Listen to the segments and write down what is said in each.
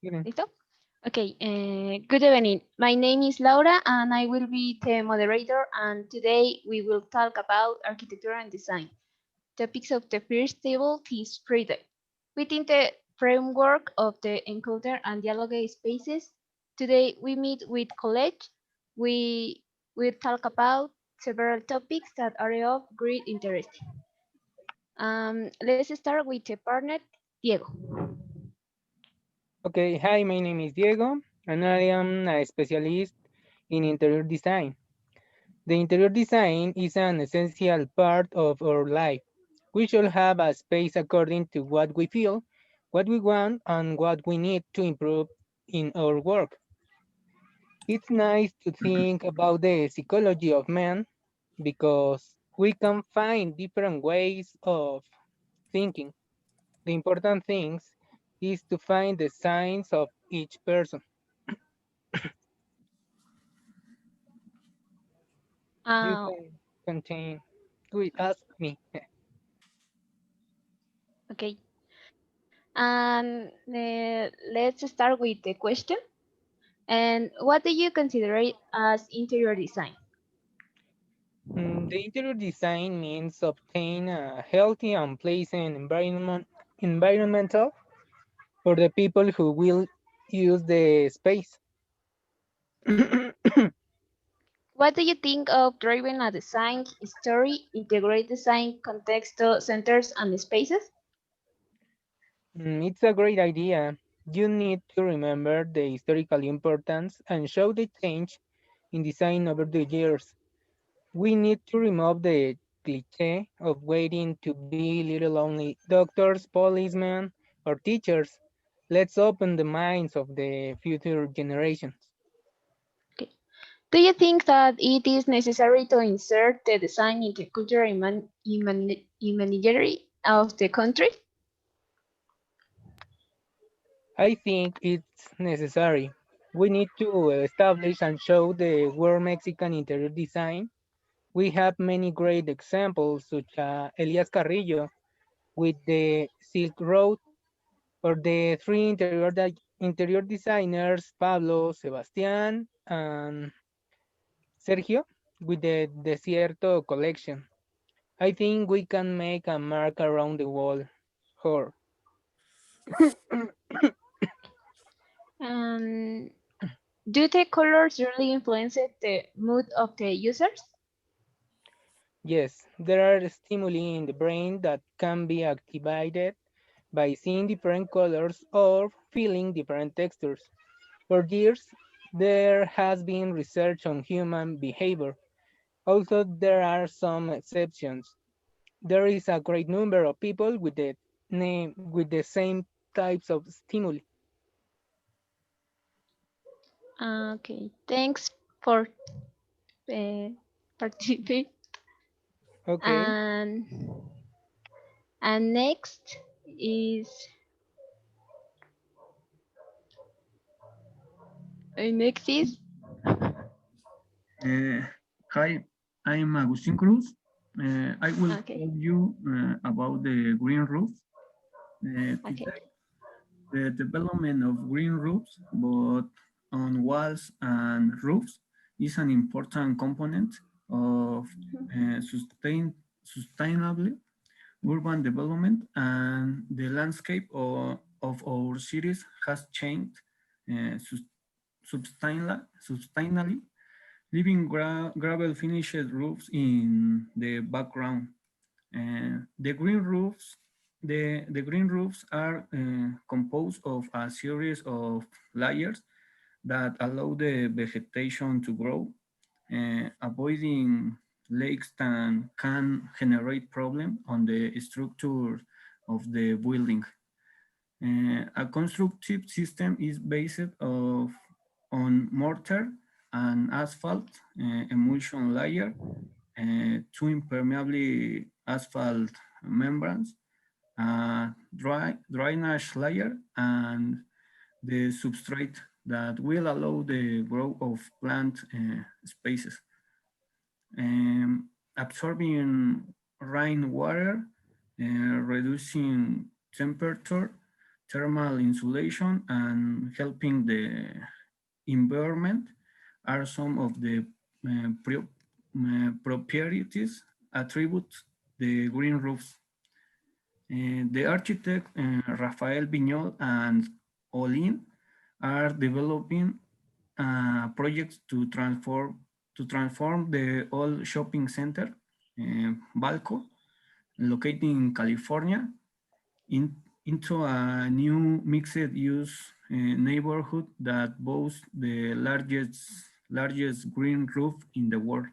Miren. ¿Listo? Okay, good evening. My name is Laura and I will be the moderator, and today we will talk about architecture and design. Topics of the first table is freedom. Within the framework of the encounter and dialogue spaces, today we meet with college. We will talk about several topics that are of great interest. Let's start with the partner, Diego. Okay, hi, my name is Diego, and I am a specialist in interior design. The interior design is an essential part of our life. We should have a space according to what we feel, what we want, and what we need to improve in our work. It's nice to think about the psychology of man because we can find different ways of thinking. The important things is to find the signs of each person. You Uh, can contain, wait, ask me. okay. And let's start with the question. And what do you consider it as interior design? The interior design means obtain a healthy and pleasant environmental for the people who will use the space. What do you think of driving a design story, integrate design, context, centers, and spaces? It's a great idea. You need to remember the historical importance and show the change in design over the years. We need to remove the cliche of waiting to be little only doctors, policemen, or teachers. Let's open the minds of the future generations. Okay. Do you think that it is necessary to insert the design into culture imagery of the country? I think it's necessary. We need to establish and show the world Mexican interior design. We have many great examples, such as Elias Carrillo with the Silk Road, or the three interior designers, Pablo, Sebastián, and Sergio, with the Desierto collection. I think we can make a mark around the world. Her. Um, do the colors really influence the mood of the users? Yes, there are stimuli in the brain that can be activated by seeing different colors or feeling different textures. For years, there has been research on human behavior. Also, there are some exceptions. There is a great number of people with the same types of stimuli. Okay, thanks for participating. Okay. And next is next is Uh, Hi, I'm Agustin Cruz. I will okay. tell you about the green roof. Okay. Today, the development of green roofs, both on walls and roofs, is an important component of sustainable urban development, and the landscape of our cities has changed substantially, leaving gravel finished roofs in the background. The green roofs, the green roofs are composed of a series of layers that allow the vegetation to grow, avoiding lakes that can generate problem on the structure of the building. A constructive system is based on mortar and asphalt emulsion layer, two impermeable asphalt membranes, drainage layer, and the substrate that will allow the growth of plant spaces. Absorbing rainwater, reducing thermal insulation, and helping the environment are some of the properties attributes the green roofs. The architect Rafael Viñol and Olin are developing projects to transform the old shopping center, Balco, located in California, into a new mixed-use neighborhood that boasts the largest green roof in the world.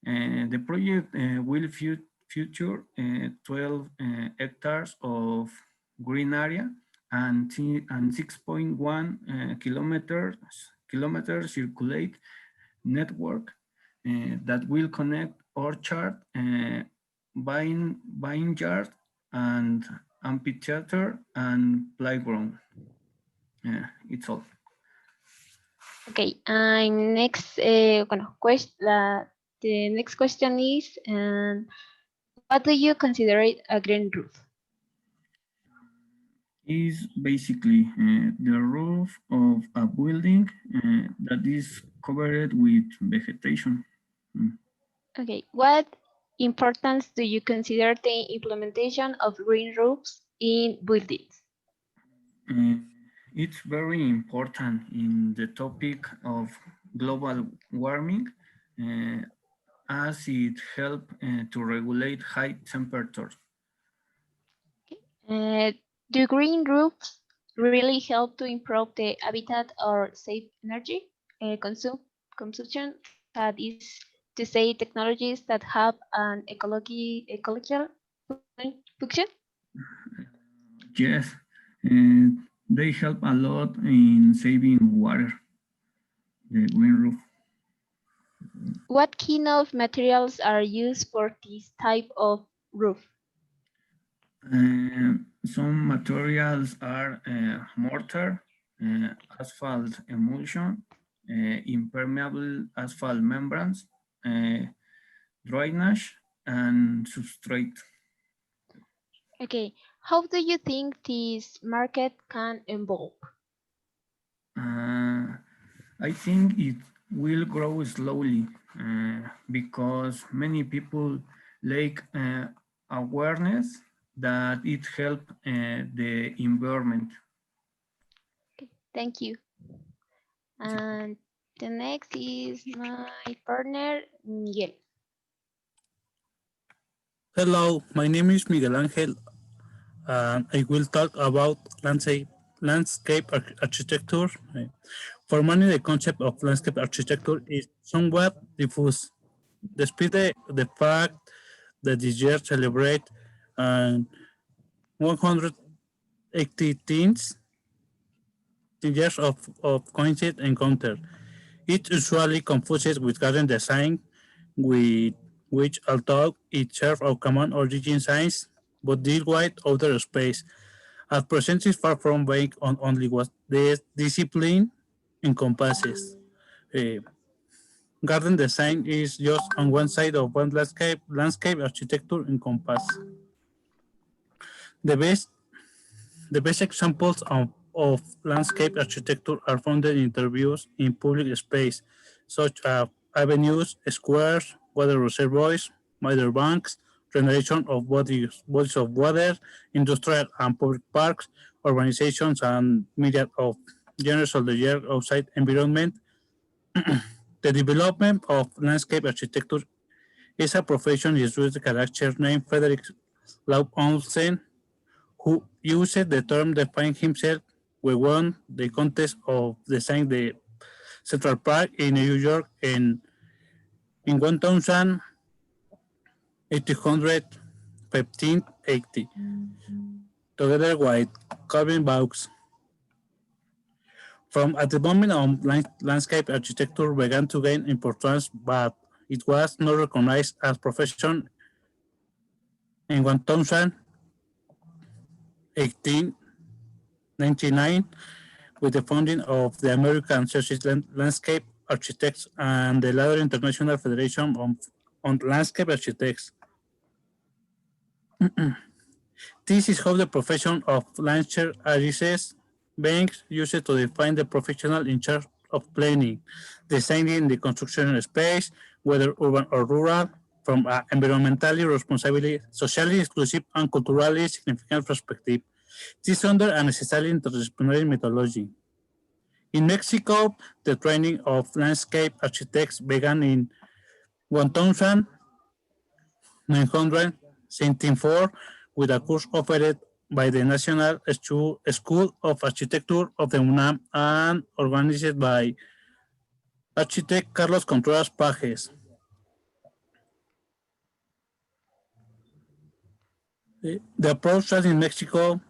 The project will feature 12 hectares of green area and 6.1 kilometers circulate network that will connect orchard, vineyard, and amphitheater and playground. It's all. Okay, next, the next question is, what do you consider a green roof? Is basically the roof of a building that is covered with vegetation. Okay, what importance do you consider the implementation of green roofs in buildings? It's very important in the topic of global warming as it helps to regulate high temperatures. Do green roofs really help to improve the habitat or save energy consumption? That is to say, technologies that have an ecological function? Yes, they help a lot in saving water, the green roof. What kind of materials are used for this type of roof? Some materials are mortar, asphalt emulsion, impermeable asphalt membranes, drainage, and substrate. Okay, how do you think this market can evolve? I think it will grow slowly because many people lack awareness that it helps the environment. Okay, thank you. And the next is my partner, Miguel. Hello, my name is Miguel Ángel, and I will talk about landscape architecture. For many, the concept of landscape architecture is somewhat diffuse. Despite the fact that this year celebrate 118 years of coincident encounter, it usually confuses with garden design, with which although it serves a common origin science, but deal with outer space. At present is far from being on only what the discipline encompasses. Uh, Garden design is just on one side of one landscape architecture encompass. The best the best examples of landscape architecture are found in interviews in public space, such as avenues, squares, water reservoirs, minor banks, regeneration of bodies of water, industrial and public parks, urbanizations, and myriad of genres of the year outside environment. The development of landscape architecture is a profession used with the character named Frederick Law Olsen, who used the term to define himself. We won the contest of designing the Central Park in New York in 1880, together with Calvin Vaux. From at the moment on, landscape architecture began to gain importance, but it was not recognized as profession in 1899 with the founding of the American Society Landscape Architects and the later International Federation on Landscape Architects. This is how the profession of landscape arises, being used to define the professional in charge of planning, designing the construction space, whether urban or rural, from an environmentally responsible, socially exclusive, and culturally significant perspective. This is under a necessary interdisciplinary methodology. In Mexico, the training of landscape architects began in 1974 with a course offered by the National School of Architecture of the UNAM and organized by architect Carlos Contreras Pajes. The approach that in Mexico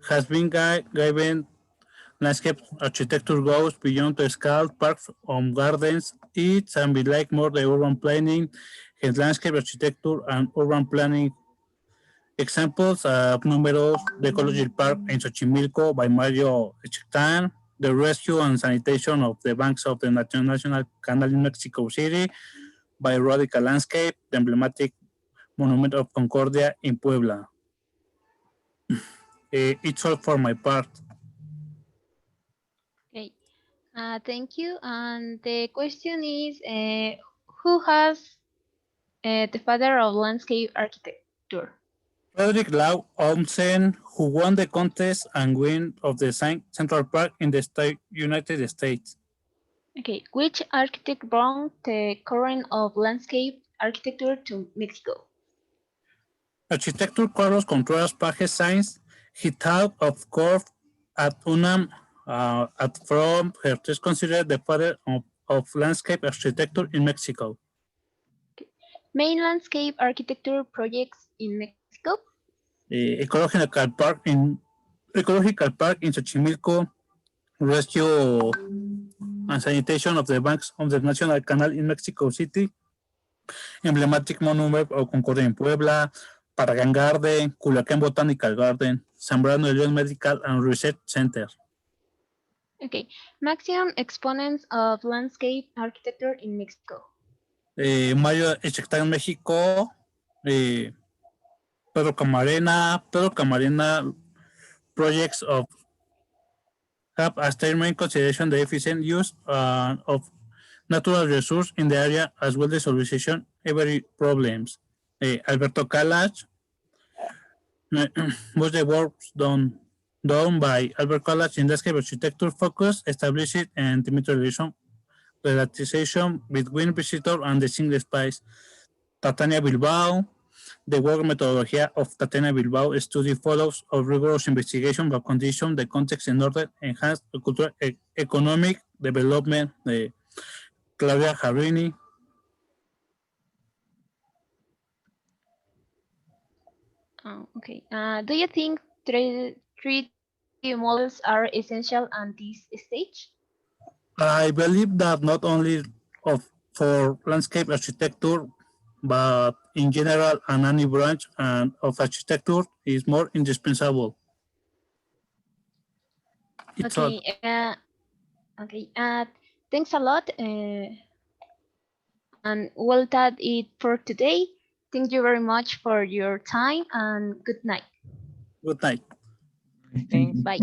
has been given landscape architecture goes beyond the scale parks or gardens. It can be like more the urban planning, and landscape architecture and urban planning. Examples of números, the Ecology Park in Xochimilco by Mario Echectan, the rescue and sanitation of the banks of the National Canal in Mexico City by Radical Landscape, the emblematic Monument of Concordia in Puebla. It's all for my part. Okay, thank you. And the question is, who has the father of landscape architecture? Frederick Law Olmsted, who won the contest and win of the Central Park in the United States. Okay, which architect brought the current of landscape architecture to Mexico? Architecture Carlos Contreras Pajes Sainz. He taught of course at UNAM from her is considered the father of landscape architecture in Mexico. Main landscape architecture projects in Mexico? Ecological Park in Xochimilco, rescue and sanitation of the banks of the National Canal in Mexico City, emblematic monument of Concordia in Puebla, Paragan Garden, Culiacán Botanical Garden, Zambrano León Medical and Research Center. Okay, maximum exponents of landscape architecture in Mexico. Mario Echectan Mexico, Pedro Camarena projects of have as their main consideration the efficient use of natural resources in the area as well as solution every problems. Alberto Calach, most the works done by Albert Calach in landscape architecture focus established and intimate relaxation between visitor and the single space. Tatiana Bilbao, the work methodology of Tatiana Bilbao study follows a rigorous investigation of conditions, the context in order to enhance the cultural economic development. Claudia Jarini. Oh, okay. Do you think 3D models are essential at this stage? I believe that not only for landscape architecture, but in general, and any branch of architecture is more indispensable. It's okay. Okay. Thanks a lot. And well, that it for today. Thank you very much for your time and good night. Good night. Thanks. Bye.